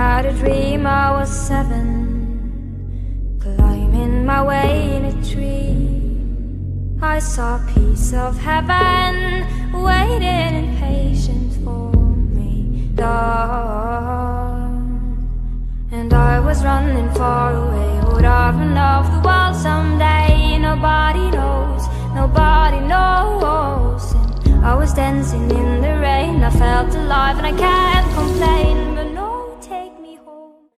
had a dream I was 7, climbing my way in a tree. I saw a piece of heaven waiting in patience for me, dark. And I was running far away, would I run off the world someday? Nobody knows, nobody knows. And I was dancing in the rain, I felt alive and I can't complain.